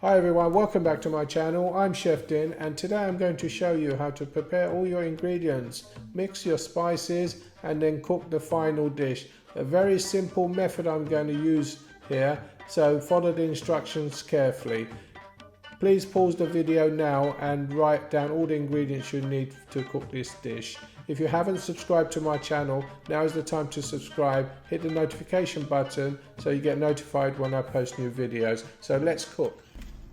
Hi everyone, welcome back to my channel. I'm Chef Din and today I'm going to show you how to prepare all your ingredients, mix your spices and then cook the final dish. A very simple method I'm going to use here, so follow the instructions carefully. Please pause the video now and write down all the ingredients you need to cook this dish. If you haven't subscribed to my channel, now is the time to subscribe. Hit the notification button so you get notified when I post new videos. So let's cook.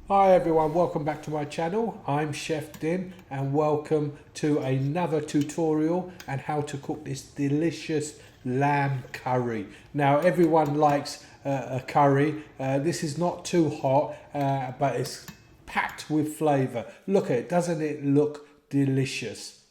Hi everyone, welcome back to my channel. I'm Chef Din and welcome to another tutorial on how to cook this delicious lamb curry. Now everyone likes a curry. This is not too hot, but it's packed with flavour. Look at it, doesn't it look delicious?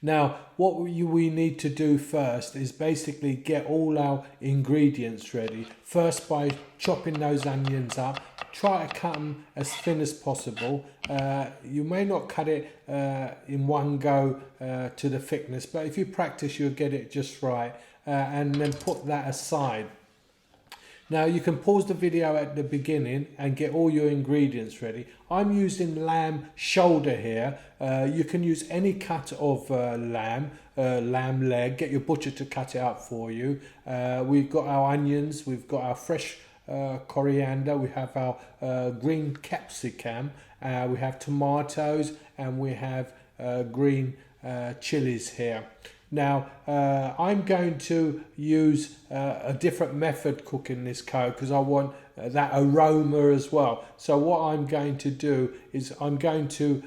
Now what we need to do first is basically get all our ingredients ready. First by chopping those onions up. Try to cut them as thin as possible. You may not cut it in one go to the thickness, but if you practice you'll get it just right, and then put that aside. Now you can pause the video at the beginning and get all your ingredients ready. I'm using lamb shoulder here. You can use any cut of lamb leg. Get your butcher to cut it up for you. We've got our onions, we've got our fresh coriander, we have our green capsicum, we have tomatoes, and we have green chilies here. Now I'm going to use a different method cooking this curry because I want that aroma as well. So what I'm going to do is I'm going to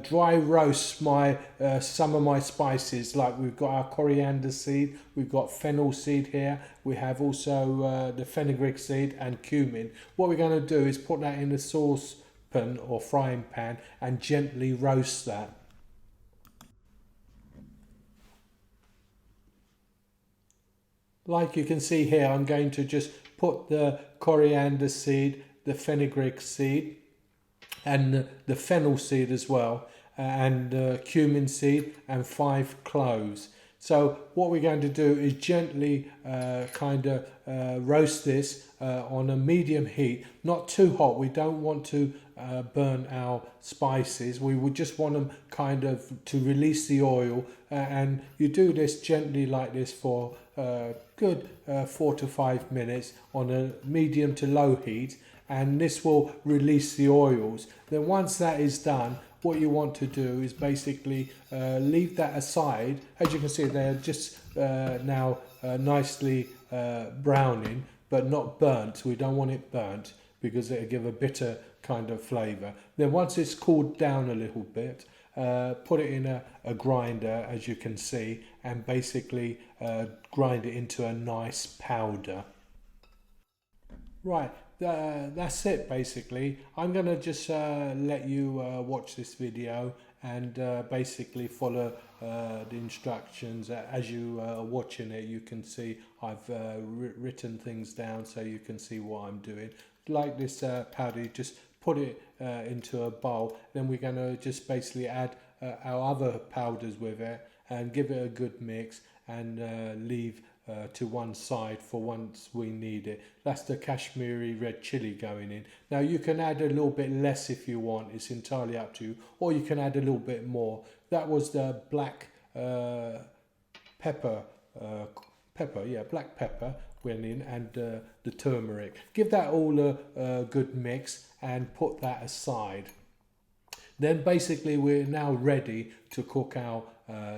dry roast my some of my spices. Like we've got our coriander seed, we've got fennel seed here, we have also the fenugreek seed and cumin. What we're going to do is put that in a saucepan or frying pan and gently roast that. Like you can see here, I'm going to just put the coriander seed, the fenugreek seed, and the fennel seed as well, and cumin seed, and 5 cloves. So what we're going to do is gently roast this on a medium heat, not too hot. We don't want to burn our spices. We would just want them kind of to release the oil, and you do this gently like this for good 4 to 5 minutes on a medium to low heat, and this will release the oils. Then once that is done, what you want to do is basically leave that aside. As you can see, they're just now nicely browning, but not burnt. We don't want it burnt because it'll give a bitter kind of flavour. Then once it's cooled down a little bit, put it in a grinder, as you can see, and basically grind it into a nice powder. Right, that's it basically. I'm going to just let you watch this video and basically follow the instructions. As you are watching it, you can see I've written things down so you can see what I'm doing. Like this powder, you just put it into a bowl. Then we're going to just basically add our other powders with it and give it a good mix and leave to one side for once we need it. That's the Kashmiri red chilli going in. Now you can add a little bit less if you want, it's entirely up to you, or you can add a little bit more. That was the black pepper, black pepper went in, and the turmeric. Give that all a good mix and put that aside. Then basically we're now ready to cook our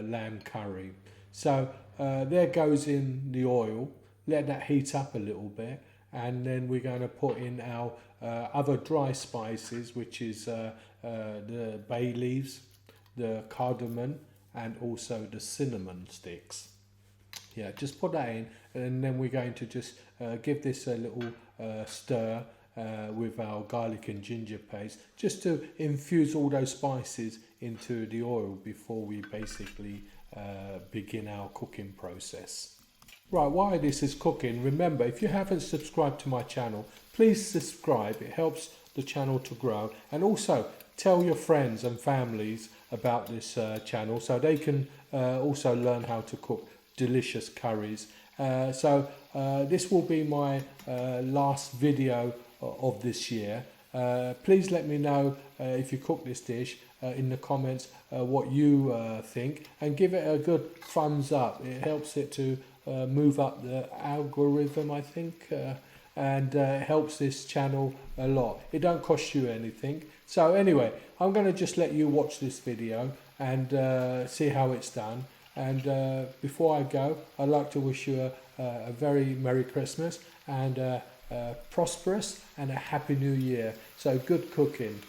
lamb curry. So there goes in the oil. Let that heat up a little bit, and then we're going to put in our other dry spices, which is the bay leaves, the cardamon, and also the cinnamon sticks. Yeah, just put that in, and then we're going to just give this a little stir with our garlic and ginger paste, just to infuse all those spices into the oil before we basically begin our cooking process. Right, while this is cooking, remember, if you haven't subscribed to my channel, please subscribe. It helps the channel to grow, and also tell your friends and families about this channel so they can also learn how to cook delicious curries. So this will be my last video of this year. Please let me know if you cook this dish in the comments what you think, and give it a good thumbs up. It helps it to move up the algorithm, I think, and it helps this channel a lot. It don't cost you anything. So anyway, I'm going to just let you watch this video and see how it's done. And before I go, I'd like to wish you a very Merry Christmas and prosperous and a Happy New Year. So good cooking.